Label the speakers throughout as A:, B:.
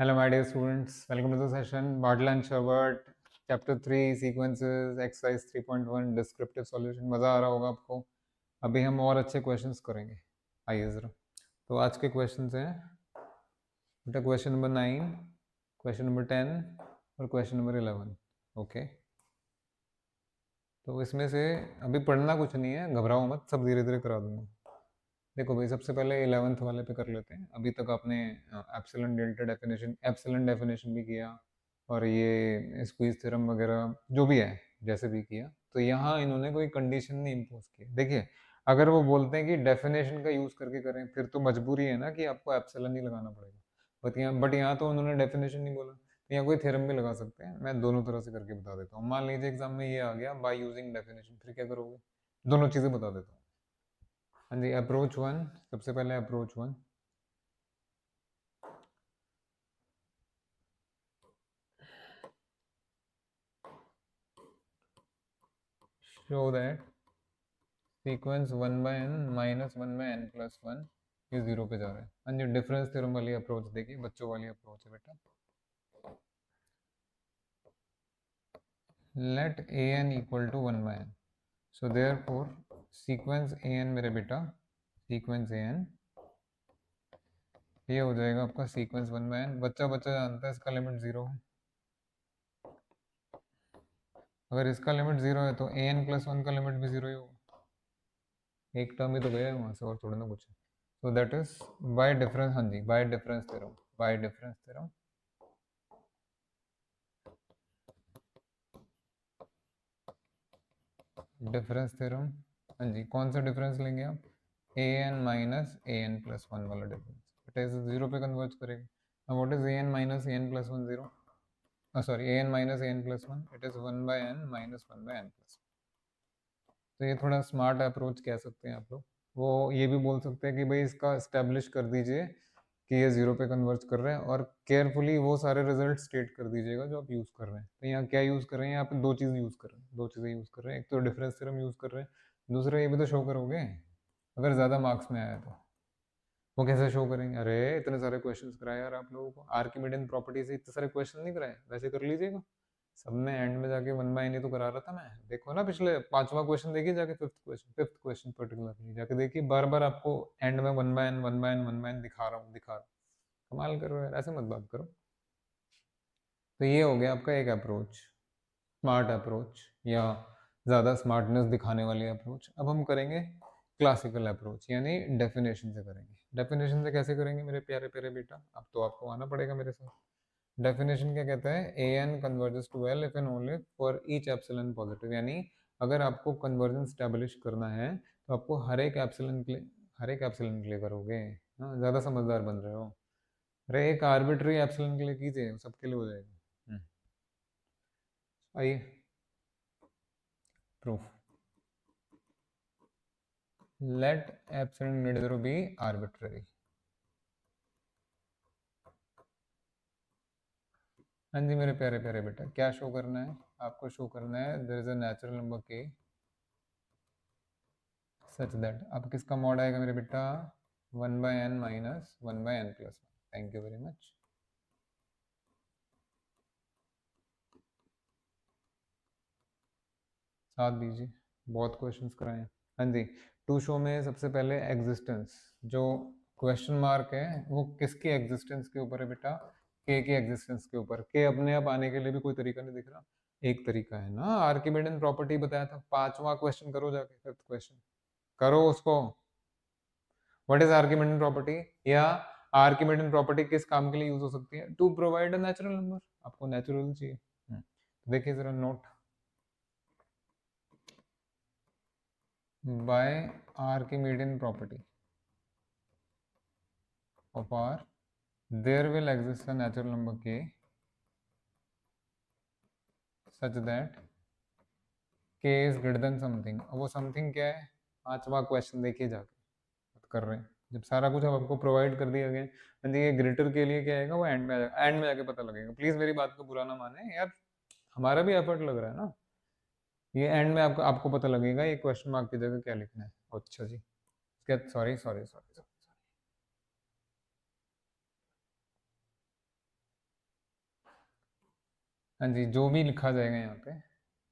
A: Hello, my dear students. Welcome to the session. Bartle and Sherbert, Chapter 3, Sequences, Exercise 3.1, Descriptive Solution. मज़ा आ रहा होगा आपको. अभी हम और अच्छे क्वेश्चंस करेंगे. आइए ज़रा. तो आज के क्वेश्चंस हैं बेटा क्वेश्चन नंबर 9, क्वेश्चन नंबर 10 और क्वेश्चन नंबर 11. ओके. तो इसमें से अभी पढ़ना कुछ नहीं है, घबराओ मत, सब धीरे धीरे करा दूंगा. देखो भाई, सबसे पहले 11th वाले पे कर लेते हैं. अभी तक आपने epsilon delta definition, epsilon definition भी किया और ये स्क्वीज थ्योरम वगैरह जो भी है जैसे भी किया. तो यहाँ इन्होंने कोई कंडीशन नहीं इम्पोज की. देखिए, अगर वो बोलते हैं कि डेफिनेशन का यूज करके करें, फिर तो मजबूरी है ना कि आपको एप्सिलॉन ही लगाना पड़ेगा. बट यहाँ तो उन्होंने डेफिनेशन नहीं बोला, तो यहाँ कोई थ्योरम भी लगा सकते हैं. मैं दोनों तरह से करके बता देता हूँ. मान लीजिए एग्जाम में ये आ गया बाय यूजिंग डेफिनेशन, फिर क्या करोगे? दोनों चीजें बता देता हूँ. हाँ जी, अप्रोच वन. सबसे पहले approach one. show that sequence 1 by n minus 1 by n plus 1 ये जीरो पे जा रहा है. हाँ जी, डिफरेंस थ्योरम वाली अप्रोच देखिए, बच्चों वाली अप्रोच है बेटा. Let a n equal to 1 by n. So therefore sequence a n मेरे बेटा, सीक्वेंस ए एन ये हो जाएगा आपका सीक्वेंस 1 by n. बच्चा बच्चा जानता है इसका लिमिट जीरो है. अगर इसका लिमिट जीरो है तो ए एन प्लस वन का लिमिट भी जीरो ही होगा. एक टर्म ही तो गया है वहां से, और थोड़ा ना कुछ है. So that is by difference. हाँ जी, by difference theorem. By difference theorem. Difference theorem. हाँ जी, कौन सा डिफरेंस लेंगे आप? A n minus a n plus one वाला डिफरेंस. बेटा इसे जीरो पे कन्वर्ट करेंगे. अब what is a n minus a n plus one? Zero. Sorry, a n minus a n plus one, it is one by n minus one by n plus. तो ये थोड़ा smart approach कह सकते हैं आप लोग. वो ये भी बोल सकते हैं कि भाई इसका एस्टेब्लिश कर दीजिए कि ये जीरो पे कन्वर्ट कर रहे हैं, और केयरफुली वो सारे रिजल्ट स्टेट कर दीजिएगा जो आप यूज़ कर रहे हैं. तो यहाँ क्या यूज़ कर रहे हैं? यहाँ पे दो चीज़ यूज़ कर रहे हैं, दो चीज़ें यूज़ कर रहे हैं. एक तो डिफरेंस थ्योरम यूज़ कर रहे हैं, दूसरा ये भी तो शो करोगे अगर ज़्यादा मार्क्स में आया तो. वो कैसे शो करेंगे? अरे इतने सारे क्वेश्चंस कराए यार आप लोगों को, आर्किमिडियन प्रॉपर्टी से इतने सारे क्वेश्चन नहीं कराए, वैसे कर लीजिएगा. सब में एंड में जाके वन बाय एन तो करा रहा था मैं. देखो ना, पिछले पांचवा क्वेश्चन देखिए जाके, फिफ्थ क्वेश्चन पर्टिकुलरली जाके देखिए. बार बार आपको एंड में one by n one by n one by n दिखा रहा हूँ, दिखा रहा हूँ. कमाल कर रहे हो यार, ऐसे मत बात करो. तो ये हो गया आपका एक अप्रोच, स्मार्ट अप्रोच, या ज़्यादा स्मार्टनेस दिखाने वाली अप्रोच. अब हम करेंगे क्लासिकल अप्रोच, यानी डेफिनेशन से करेंगे. डेफिनेशन से कैसे करेंगे मेरे प्यारे प्यारे बेटा? अब तो आपको आना पड़ेगा मेरे साथ. डेफिनेशन क्या कहता है? A N converges to L if and only for each epsilon positive. यानी अगर आपको कन्वर्जन स्टैब्लिश करना है तो आपको हर एक एप्सिलॉन के लिए करोगे. हाँ, ज़्यादा समझदार बन रहे हो. अरे एक आर्बिट्री एप्सिलॉन के लिए कीजिए, सबके लिए हो जाएगा. आइए, proof. Let epsilon greater than be arbitrary. हाँ जी मेरे प्यारे प्यारे बेटा, क्या शो करना है आपको? शो करना है there is a natural number k such that. अब किसका मॉड आएगा मेरे बेटा? One by n minus one by n plus one. Thank you very much. साथ दीजिए, बहुत क्वेश्चंस कराए. हाँ जी, टू शो में सबसे पहले एग्जिस्टेंस. जो क्वेश्चन मार्क है वो किसके एग्जिस्टेंस के ऊपर है बेटा? के एग्जिस्टेंस के ऊपर. के अपने आप आने के लिए भी कोई तरीका नहीं दिख रहा. एक तरीका है ना, आर्किमिडियन प्रॉपर्टी बताया था. पांचवा क्वेश्चन करो जाके, फिफ्थ क्वेश्चन करो उसको. What is Archimedean property? या आर्किमिडियन प्रॉपर्टी किस काम के लिए यूज हो सकती है? To provide a natural number. आपको नेचुरल चाहिए. देखिए जरा note. By Archimedean property of R, there will exist a natural number k such that k is greater than something. अब वो समथिंग क्या है? पांचवा क्वेश्चन देखिए जाके, बात कर रहे हैं. जब सारा कुछ अब आपको प्रोवाइड कर दिया गया, देखिए ग्रेटर के लिए क्या आएगा वो एंड में आ जाएगा. एंड में जाके पता लगेगा. प्लीज मेरी बात को बुरा ना माने यार, हमारा भी एफर्ट लग रहा है ना. ये एंड में आपको आपको पता लगेगा ये क्वेश्चन मार्क की जगह क्या लिखना है. अच्छा जी, सॉरी सॉरी सॉरी. हाँ जी, जो भी लिखा जाएगा यहाँ पे,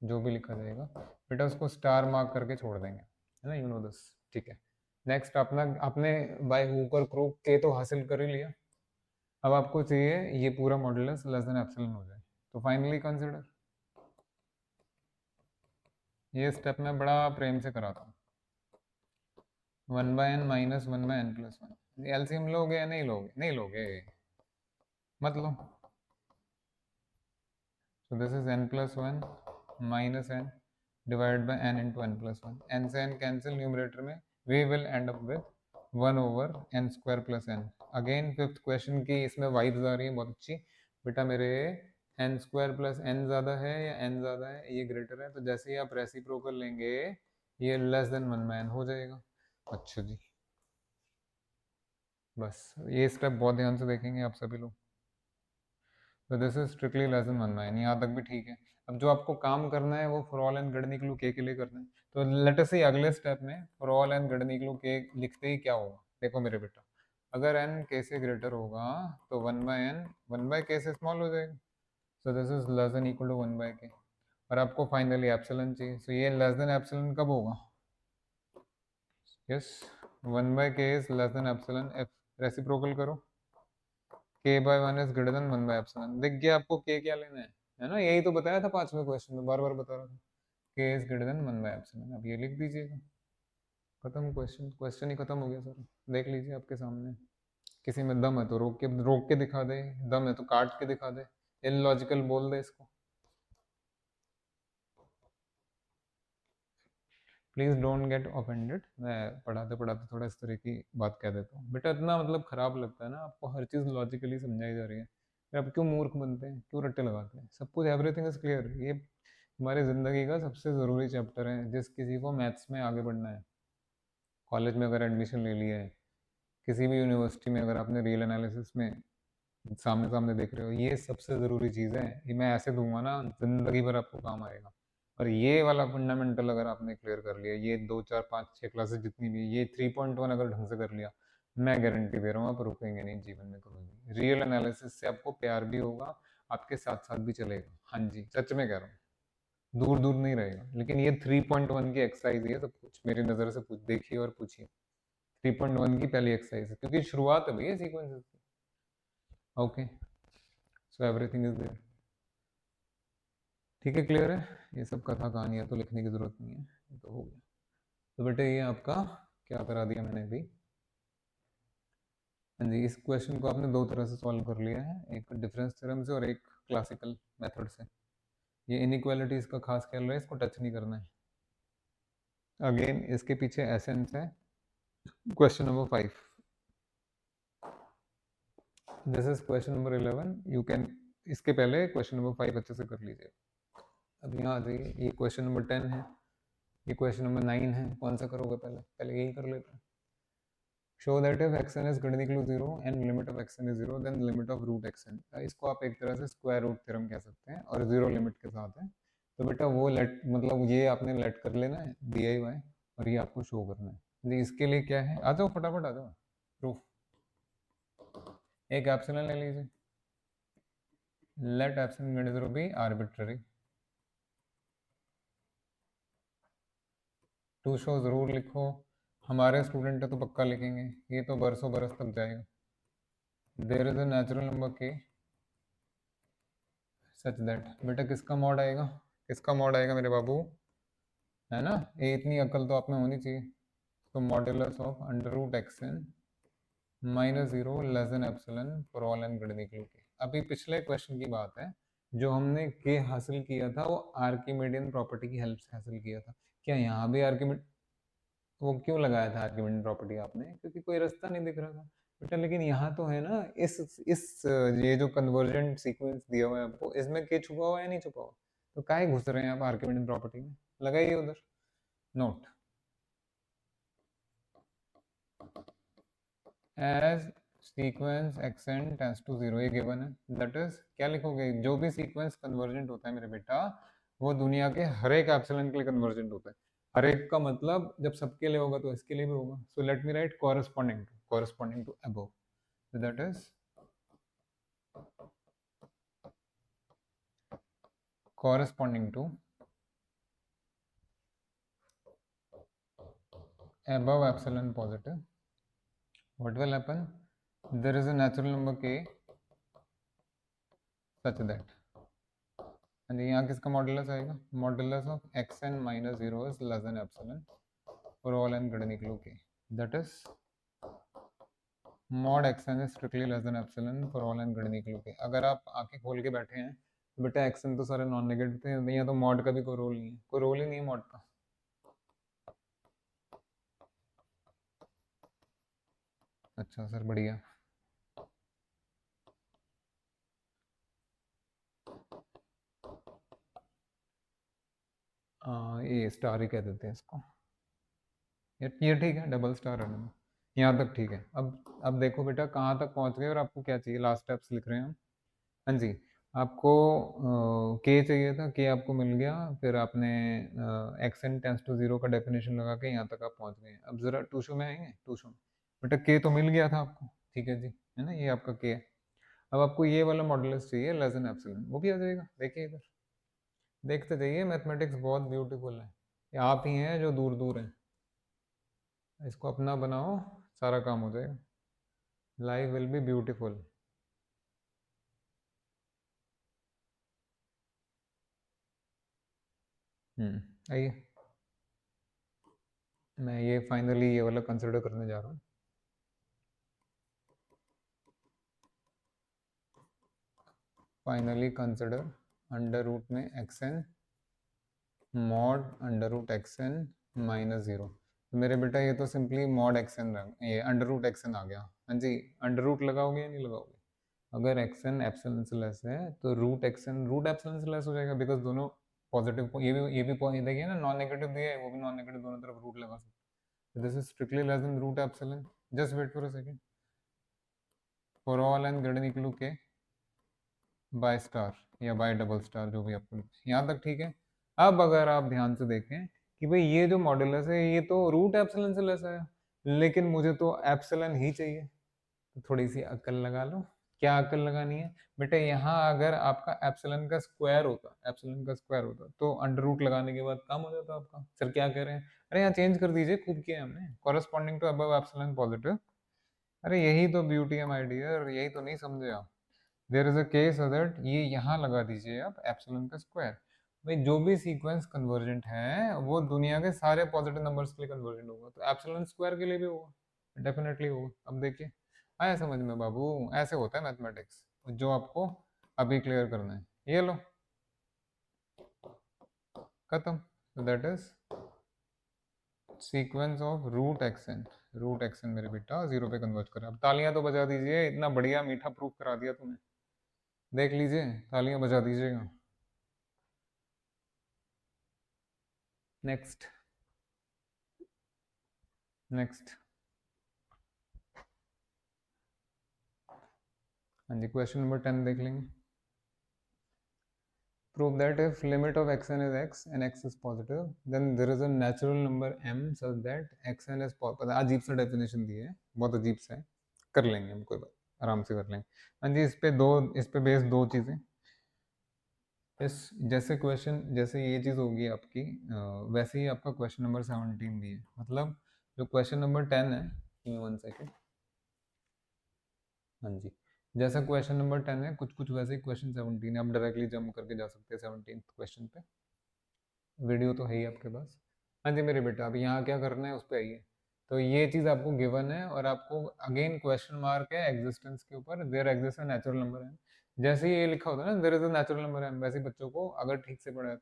A: जो भी लिखा जाएगा बेटा उसको स्टार मार्क करके छोड़ देंगे, है ना, यू नो दिस। ठीक है, नेक्स्ट अपना आपने बाय हुक और क्रूक के तो हासिल कर ही लिया। अब आपको चाहिए ये पूरा मॉडुलस लेस देन एप्सिलॉन हो जाए। तो फाइनली कंसिडर, ये स्टेप मैं बड़ा प्रेम से कराता हूँ। 1/n minus 1/n plus 1, LCM लोगे या नहीं लोगे? नहीं लोगे, मत लो। So this is n plus 1 minus n divided by n into n plus 1. n से n cancel, numerator में we will end up with 1 over n square plus n. Again fifth question की इसमें वाइब्स आ रही है बहुत अच्छी। बेटा मेरे n स्क्वायर प्लस n ज़्यादा है या n ज़्यादा है, ये ग्रेटर है, तो जैसे ही आप रेसिप्रोकल लेंगे ये लेस देन 1/n हो जाएगा। अच्छा जी, बस ये स्टेप बहुत ध्यान से देखेंगे आप सभी लोग। तो this is strictly less then 1/n, यहाँ तक भी ठीक है। अब जो आपको काम करना है वो फॉर ऑल एंड ग्रेड निकलू के लिए करना है। तो लेट अस से अगले स्टेप में फॉर ऑल एंड ग्रेड निकलू के लिखते ही क्या होगा, देखो मेरे बेटा, अगर n k से ग्रेटर होगा तो 1/n 1/k से स्मॉल हो जाएगा। So this is less than equal to 1/k, और आपको फाइनली एप्सिलॉन चाहिए। सो ये लेस देन एप्सिलॉन कब होगा? Yes, 1/k is less than epsilon. F reciprocal करो, k by 1 is greater than 1 by epsilon। दिख गया आपको k क्या लेना है ना? यही तो बताया था पांचवें क्वेश्चन में, बार बार बता रहा था, k is greater than 1 by epsilon। अब ये लिख दीजिएगा, खत्म क्वेश्चन, क्वेश्चन ही खत्म हो गया सर। देख लीजिए आपके सामने, किसी में दम है तो रोक के दिखा दे, दम है तो काट के दिखा दे, इलॉजिकल बोल दे इसको। प्लीज डोंट गेट ऑफेंडेड, मैं पढ़ाते पढ़ाते थोड़ा इस तरह की बात कह देता हूँ बेटा, इतना मतलब खराब लगता है ना आपको हर चीज़ लॉजिकली समझाई जा रही है, फिर आप क्यों मूर्ख बनते हैं, क्यों रट्टे लगाते हैं? सब कुछ एवरीथिंग इज क्लियर। ये हमारी ज़िंदगी का सबसे ज़रूरी चैप्टर है जिस किसी को मैथ्स में आगे बढ़ना है। कॉलेज में अगर एडमिशन ले लिया है, किसी भी यूनिवर्सिटी में अगर आपने रियल एनालिसिस में सामने सामने देख रहे हो, ये सबसे ज़रूरी चीज़ है। ये मैं ऐसे दूंगा ना, ज़िंदगी भर आपको काम आएगा। और ये वाला फंडामेंटल अगर आपने क्लियर कर लिया, ये 2 4 5 6 क्लासेस जितनी भी, ये 3.1 अगर ढंग से कर लिया, मैं गारंटी दे रहा हूँ आप रुकेंगे नहीं जीवन में कभी भी। रियल एनालिसिस से आपको प्यार भी होगा, आपके साथ साथ भी चलेगा। हाँ जी, सच में कह रहा हूँ, दूर दूर नहीं रहेगा। लेकिन ये 3.1 की एक्सरसाइज है सब कुछ, मेरी नज़र से पूछ देखिए और पूछिए। 3.1 की पहली एक्सरसाइज है, क्योंकि शुरुआत है भैया सीक्वेंसेस की। Okay, so everything is there. ठीक है, क्लियर है? ये सब कथा कहानियाँ तो लिखने की जरूरत नहीं है, ये तो हो गया। तो बेटे ये आपका क्या करा दिया मैंने अभी। हाँ जी, इस क्वेश्चन को आपने दो तरह से सॉल्व कर लिया है, एक डिफरेंस थ्योरम से और एक क्लासिकल मेथड से। ये इनइक्वालिटीज का खास ख्याल रहे, इसको टच नहीं करना है। अगेन इसके पीछे एसेंस है। Question number 5, this is question number 11। You can, इसके पहले क्वेश्चन नंबर 5 अच्छे से कर लीजिए। अब यहाँ आ जाइए, ये क्वेश्चन नंबर 10 है, ये क्वेश्चन नंबर 9 है। कौन सा करोगे पहले? पहले यही कर लेते हैं। Show that if xn is greater than equal to 0 and limit of xn is 0 then limit of root xn। इसको आप एक तरह से स्क्वायर रूट थ्योरम कह सकते हैं, और जीरो लिमिट के साथ है। तो बेटा वो लेट, मतलब ये आपने लेट कर लेना है डी आई वाई, और ये आपको शो करना है जी। इसके लिए क्या है, आ जाओ फटाफट आ जाओ, प्रूफ। एक एप्सिलॉन ले लीजिए, let epsilon greater than 0 be arbitrary. To show जरूर लिखो, हमारे स्टूडेंट है तो पक्का लिखेंगे, ये तो बरसों बरस तक जाएगा। There is a natural number k such that, बेटा किसका मॉड आएगा, किसका मॉड आएगा मेरे बाबू, है ना? ये इतनी अकल तो आप में होनी चाहिए। तो modulus of under root x N minus zero less than epsilon for all N greater equal k. अभी पिछले क्वेश्चन की बात है, जो हमने के हासिल किया था वो आर्किमिडियन प्रॉपर्टी की हेल्प से हासिल किया था। क्या यहाँ भी आर्किमिड, वो क्यों लगाया था आर्किमिडियन प्रॉपर्टी आपने? क्योंकि कोई रास्ता नहीं दिख रहा था बेटा। लेकिन यहाँ तो है ना, इस ये जो कन्वर्जेंट सीक्वेंस दिया हुआ है आपको, इसमें के छुपा हुआ है या नहीं छुपा हुआ? तो काहे घुस रहे हैं आप आर्किमिडियन प्रॉपर्टी में? लगाइए उधर note, as sequence xn tends to 0, ये गिवन है। दैट इज क्या लिखोगे, जो भी सीक्वेंस कन्वर्जेंट होता है मेरे बेटा, वो दुनिया के हर एक एप्सिलॉन के लिए कन्वर्जेंट होता है। हर एक का मतलब जब सबके लिए होगा तो इसके लिए भी होगा। So let me write corresponding to above. So that is corresponding to above epsilon positive, what will happen? There is a natural number k such that, and यहाँ किसका मॉडुलस आएगा? Modulus of X N minus zero is less than epsilon for all N greater equal K, that is mod x N is strictly less than epsilon for all N greater equal K. अगर आप आंखें खोल के बैठे हैं तो बेटा x N तो सारे नॉन नेगेटिव थे, यहाँ तो मॉड का भी कोई रोल नहीं है, कोई रोल ही नहीं है मॉड का। अच्छा सर, बढ़िया। ये स्टार ही कह देते हैं इसको। ये ठीक है, डबल स्टार है, यहाँ तक ठीक है। अब देखो बेटा कहाँ तक पहुँच गए और आपको क्या चाहिए, लास्ट स्टेप्स लिख रहे हैं हम। हाँ जी, आपको के चाहिए था, के आपको मिल गया, फिर आपने x n tends to zero का डेफिनेशन लगा के यहाँ तक आप पहुँच गए। अब जरा टूशो में आएंगे, टूशो बेटा के तो मिल गया था आपको, ठीक है जी, है ना, ये आपका के है। अब आपको ये वाला मॉडुलस चाहिए लेस देन एप्सिलॉन, वो भी आ जाएगा। देखिए इधर देखते जाइए, मैथमेटिक्स बहुत ब्यूटीफुल है, ये आप ही हैं जो दूर दूर हैं। इसको अपना बनाओ, सारा काम हो जाएगा, लाइफ विल बी ब्यूटीफुल। आइए, मैं ये फाइनली ये वाला कंसिडर करने जा रहा हूँ। फाइनली कंसिडर अंडर रूट में x n mod under root x N minus zero. तो मेरे बेटा ये तो सिंपली मॉड एक्स एन, ये अंडर रूट एक्स एन आ गया। हाँ जी, अंडर रूट लगाओगे या नहीं लगाओगे? अगर एक्स एन एप्सिलॉन से लेस है तो root x n root epsilon से लेस हो जाएगा, बिकॉज दोनों पॉजिटिव, ये भी देखिए ना, नॉन नेगेटिव दिया है, वो भी नॉन नेगेटिव, दोनों तरफ रूट लगा सकते। This is strictly less than root epsilon. Just wait for a second, for all N greater equal k by star या बाय डबल स्टार, जो भी आपको, यहाँ तक ठीक है। अब अगर आप ध्यान से देखें कि भाई ये जो मॉडुलस है ये तो रूट एप्सिलॉन से लेस है, लेकिन मुझे तो एप्सिलॉन ही चाहिए, तो थोड़ी सी अक्ल लगा लो। क्या अक्ल लगानी है बेटा? यहाँ अगर आपका एप्सिलॉन का स्क्वायर होता, एप्सिलॉन का स्क्वायर होता तो अंडर रूट लगाने के बाद काम हो जाता आपका। सर क्या कह रहे हैं? अरे यहाँ चेंज कर दीजिए, खूब किया हमने, corresponding to above epsilon positive. अरे यही तो ब्यूटी है माय डियर, यही तो नहीं समझे आप। There is a case that ये यहाँ लगा दीजिए आप एप्सिलॉन का स्क्वायर। भाई जो भी सीक्वेंस कन्वर्जेंट है वो दुनिया के सारे पॉजिटिव नंबर्स के लिए कन्वर्जेंट होगा, तो एप्सिलॉन स्क्वायर के लिए भी होगा, डेफिनेटली होगा। अब देखिए आया समझ में बाबू, ऐसे होता है मैथमेटिक्स, जो आपको अभी क्लियर करना है। ये लो, खत्म। That is sequence of root x n. Root x n मेरे बेटा जीरो पे कन्वर्ट करें। अब तालियां तो बजा दीजिए, इतना बढ़िया मीठा प्रूफ करा दिया तुम्हें, देख लीजिए, तालियां बजा दीजिएगा। Next, next. हाँ जी, क्वेश्चन नंबर 10 देख लेंगे। Prove that if limit of xn is x and x is positive, then there is a natural number m such that xn is positive। अजीब सा डेफिनेशन दिया है, बहुत अजीब सा है, कर लेंगे हम, कोई बात, आराम से कर लेंगे। हाँ जी, इस पे बेस दो चीज़ें। इस जैसे क्वेश्चन, जैसे ये चीज़ होगी आपकी, वैसे ही आपका क्वेश्चन नंबर 17 भी है। मतलब जो क्वेश्चन नंबर 10 है, 1 सेकेंड, हाँ जी, जैसा क्वेश्चन नंबर 10 है, कुछ कुछ वैसे ही क्वेश्चन 17 है। आप डायरेक्टली जंप करके जा सकते हैं 17th क्वेश्चन पे, वीडियो तो है ही आपके पास। हाँ जी मेरे बेटा, अब यहाँ क्या करना है उस पर आइए। तो ये चीज़ आपको गिवन है और आपको अगेन क्वेश्चन मार्क है एग्जिस्टेंस के ऊपर, देयर एग्जिस्ट नेचुरल नंबर है। जैसे ही ये लिखा होता है ना, there is a natural number है, वैसे बच्चों को अगर ठीक से पढ़ा है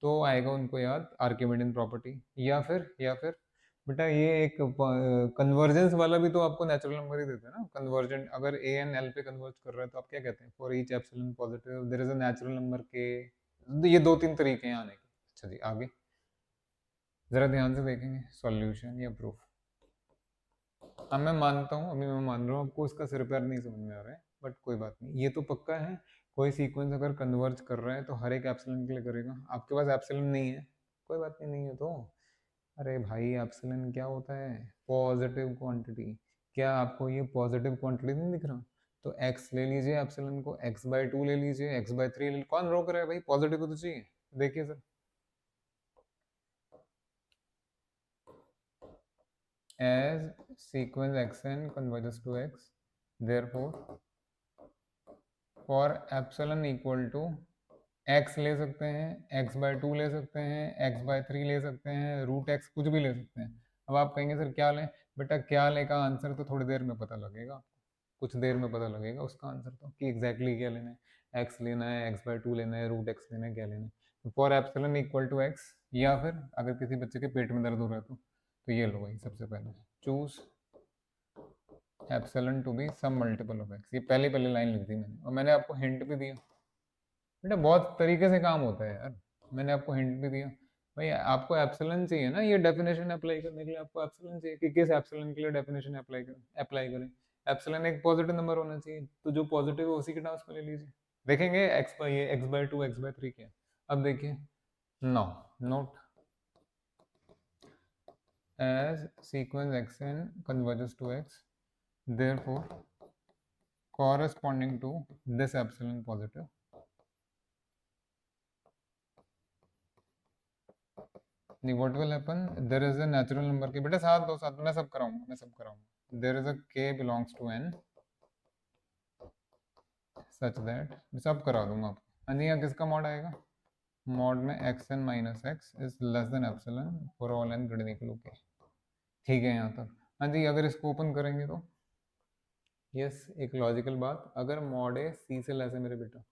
A: तो आएगा उनको याद आर्किमिडियन प्रॉपर्टी, या फिर बेटा ये एक कन्वर्जेंस वाला भी तो आपको नेचुरल नंबर ही देते हैं ना। कन्वर्जेंट अगर ए एन एल पे कन्वर्ज कर रहा है तो आप क्या कहते हैं? For each epsilon positive there is a natural number k. ये दो तीन तरीके हैं आने के। अच्छा जी, आगे जरा ध्यान से देखेंगे सॉल्यूशन या प्रूफ। अब मैं मानता हूँ, अभी मैं मान रहा हूँ आपको इसका सिर पैर नहीं समझ में आ रहा है, बट कोई बात नहीं, ये तो पक्का है, कोई सीक्वेंस अगर कन्वर्ज कर रहा है तो हर एक एप्सिलॉन के लिए करेगा। आपके पास एप्सिलॉन नहीं है, कोई बात नहीं, नहीं है तो, अरे भाई एप्सिलॉन क्या होता है? Positive quantity. क्या आपको ये पॉजिटिव क्वांटिटी नहीं दिख रहा? तो x ले लीजिए एप्सिलॉन को, x/2 ले लीजिए, x/3 ले लीजिए, कौन रोक रहा है भाई, पॉजिटिव तो चाहिए। देखिए sir, as sequence xn converges to x, therefore for epsilon equal to x ले सकते हैं, x/2 ले सकते हैं, x/3 ले सकते हैं, √x कुछ भी ले सकते हैं। अब आप कहेंगे सर क्या लें, बेटा क्या लें का आंसर तो थोड़ी देर में पता लगेगा, कुछ देर में पता लगेगा उसका आंसर तो, कि एग्जैक्टली क्या लेना है, x लेना है, x/2 लेना है, √x लेना है, क्या लेना है। For epsilon equal to x, या फिर अगर किसी बच्चे के पेट में दर्द हो रहा है तो ये लो भाई, सबसे पहले choose epsilon to be some multiple of x। ये पहले पहले लाइन लिख दी मैंने, और मैंने आपको हिंट भी दिया बेटा, बहुत तरीके से काम होता है यार, मैंने आपको हिंट भी दिया। भाई आपको एप्सिलॉन चाहिए ना, ये डेफिनेशन अप्लाई करने के लिए आपको एप्सिलॉन चाहिए कि किस एप्सिलॉन के लिए डेफिनेशन अप्लाई करें। एप्सिलॉन एक पॉजिटिव नंबर होना चाहिए, तो जो पॉजिटिव है उसी के टर्म्स में ले लीजिए। देखेंगे ये x/2 x/3 क्या है। अब देखिए, now note as sequence xn converges to x, therefore corresponding to this epsilon positive, what will happen, there is a natural number के, बेटा साथ दो, साथ मैं सब कराऊंगा, there is a k belongs to n such that, सब करा दूंगा आपको। हाँ जी, यहाँ किसका मॉड आएगा, मॉड में xn minus x is less than epsilon for all n greater than equal to k। ठीक है यहाँ तक। हाँ जी, अगर इसको ओपन करेंगे तो यस, एक लॉजिकल बात, अगर मॉड ए सी से लेस है मेरे बेटा,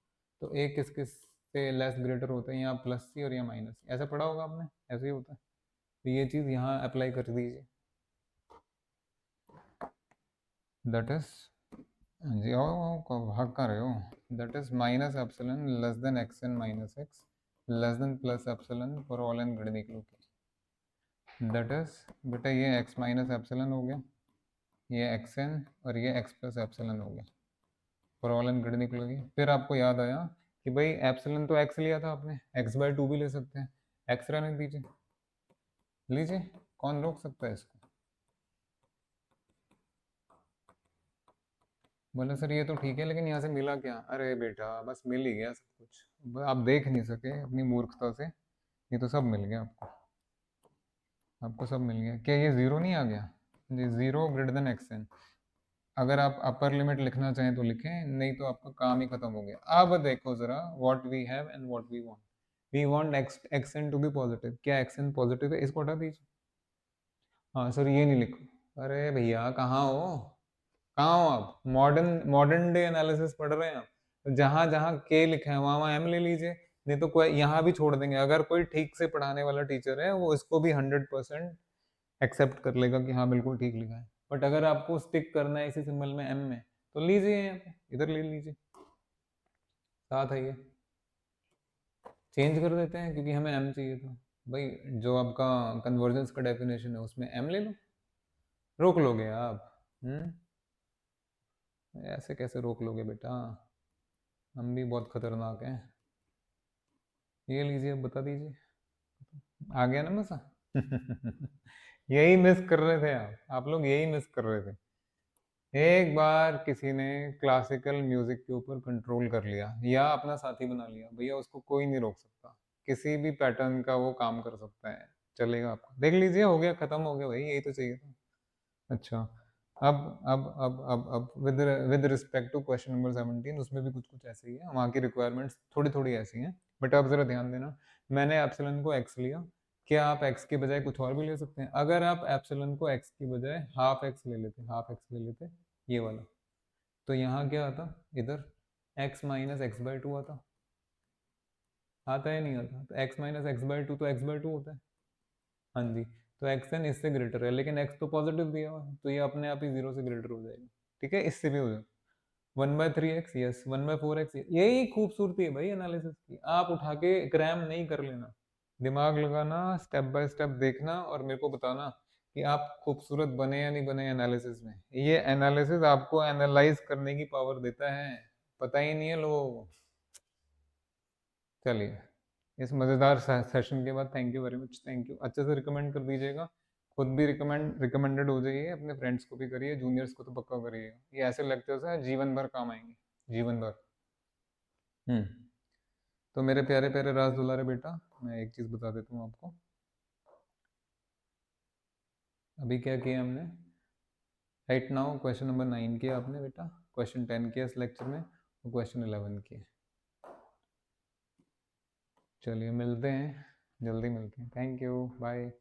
A: तो ए किस किस से लेस ग्रेटर होता है, यहाँ प्लस सी और यहाँ माइनस सी, ऐसा पढ़ा होगा आपने, ऐसे ही होता है। तो ये चीज़ यहाँ अप्लाई कर दीजिए, दैट इज, जी आओ भाग कर रहे हो, that is minus epsilon less than x N minus x less than plus epsilon for all N greater than equal to, that is बेटा ये एक्स माइनस एप्सिलॉन हो गया, ये एक्स एन और ये एक्स प्लस एप्सिलॉन हो गया for all N greater than equal to k. फिर आपको याद आया कि भाई एप्सिलॉन तो एक्स लिया था आपने, x/2 भी ले सकते हैं, एक्स रहने दीजिए, लीजिए, कौन रोक सकता है इसको। बोले सर ये तो ठीक है, लेकिन यहाँ से मिला क्या, अरे बेटा बस मिल ही गया सब कुछ, आप देख नहीं सके अपनी मूर्खता से, ये तो सब मिल गया आपको, आपको सब मिल गया। क्या ये जीरो नहीं आ गया, जी zero greater than x N, अगर आप अपर लिमिट लिखना चाहें तो लिखें, नहीं तो आपका काम ही खत्म हो गया। अब देखो जरा what we have and what we want x n to be positive, क्या एक्स एन पॉजिटिव है, इसको हटा दीजिए। हाँ सर ये नहीं लिखो, अरे भैया कहाँ हो, कहाँ हो आप, मॉडर्न मॉडर्न डे एनालिसिस पढ़ रहे हैं आप, तो जहाँ जहाँ के लिखा है वहाँ वहाँ एम ले लीजिए, नहीं तो कोई यहाँ भी छोड़ देंगे। अगर कोई ठीक से पढ़ाने वाला टीचर है वो इसको भी 100% एक्सेप्ट कर लेगा कि हाँ बिल्कुल ठीक लिखा है, बट अगर आपको स्टिक करना है इसी सिंबल में एम में, तो लीजिए यहाँ पे, इधर ले लीजिए, साथ है ये, चेंज कर देते हैं क्योंकि हमें एम चाहिए था। भाई जो आपका कन्वर्जेंस का डेफिनेशन है उसमें एम ले लो, रोक लोगे आप, ऐसे कैसे रोक लोगे बेटा, हम भी बहुत खतरनाक हैं। ये लीजिए, अब बता दीजिए, आ गया ना मसा यही मिस कर रहे थे आप लोग यही मिस कर रहे थे। एक बार किसी ने क्लासिकल म्यूजिक के ऊपर कंट्रोल कर लिया या अपना साथी बना लिया, भैया उसको कोई नहीं रोक सकता, किसी भी पैटर्न का वो काम कर सकता है, चलेगा आपको, देख लीजिए, हो गया, खत्म हो गया भाई, यही तो चाहिए था। अच्छा, अब with respect to question number 17, उसमें भी कुछ कुछ ऐसे ही है, वहाँ की रिक्वायरमेंट्स थोड़ी थोड़ी ऐसी हैं, बट आप जरा ध्यान देना, मैंने एप्सिलॉन को एक्स लिया, क्या आप एक्स के बजाय कुछ और भी ले सकते हैं, अगर आप एप्सिलॉन को एक्स की बजाय हाफ एक्स ले लेते, हाफ एक्स ले लेते, ये वाला, तो यहाँ क्या आता, इधर एक्स माइनस x/2 आता, आता है नहीं आता, तो x माइनस x/2 तो x/2 होता है, हाँ जी, तो एक्स एन इससे ग्रेटर है, लेकिन एक्स तो पॉजिटिव दिया हुआ है, तो ये अपने आप ही जीरो से ग्रेटर हो जाएगा, ठीक है, इससे भी हो जाएगा, 1/3x, यस 1/4x, यही खूबसूरती है भाई एनालिसिस की, आप उठा के क्रैम नहीं कर लेना, दिमाग लगाना, स्टेप बाय स्टेप देखना और मेरे को बताना कि आप खूबसूरत बने या नहीं बने एनालिसिस में। ये एनालिसिस आपको एनालाइज करने की पावर देता है, पता ही नहीं है लोगों को। चलिए, इस मज़ेदार सेशन के बाद thank you very much, thank you, अच्छे से रिकमेंड कर दीजिएगा, खुद भी रिकमेंडेड हो जाइए, अपने फ्रेंड्स को भी करिए, जूनियर्स को तो पक्का करिए। ये ऐसे लेक्चर्स हैं जीवन भर काम आएंगे, जीवन भर। हम्म। तो मेरे प्यारे प्यारे राज दुलारे बेटा, मैं एक चीज़ बता देता हूँ आपको। अभी क्या किया हमने, राइट नाउ क्वेश्चन नंबर 9 किया आपने बेटा, क्वेश्चन 10 किया इस लेक्चर में, और क्वेश्चन 11 किया। चलिए मिलते हैं, जल्दी मिलते हैं। Thank you, bye.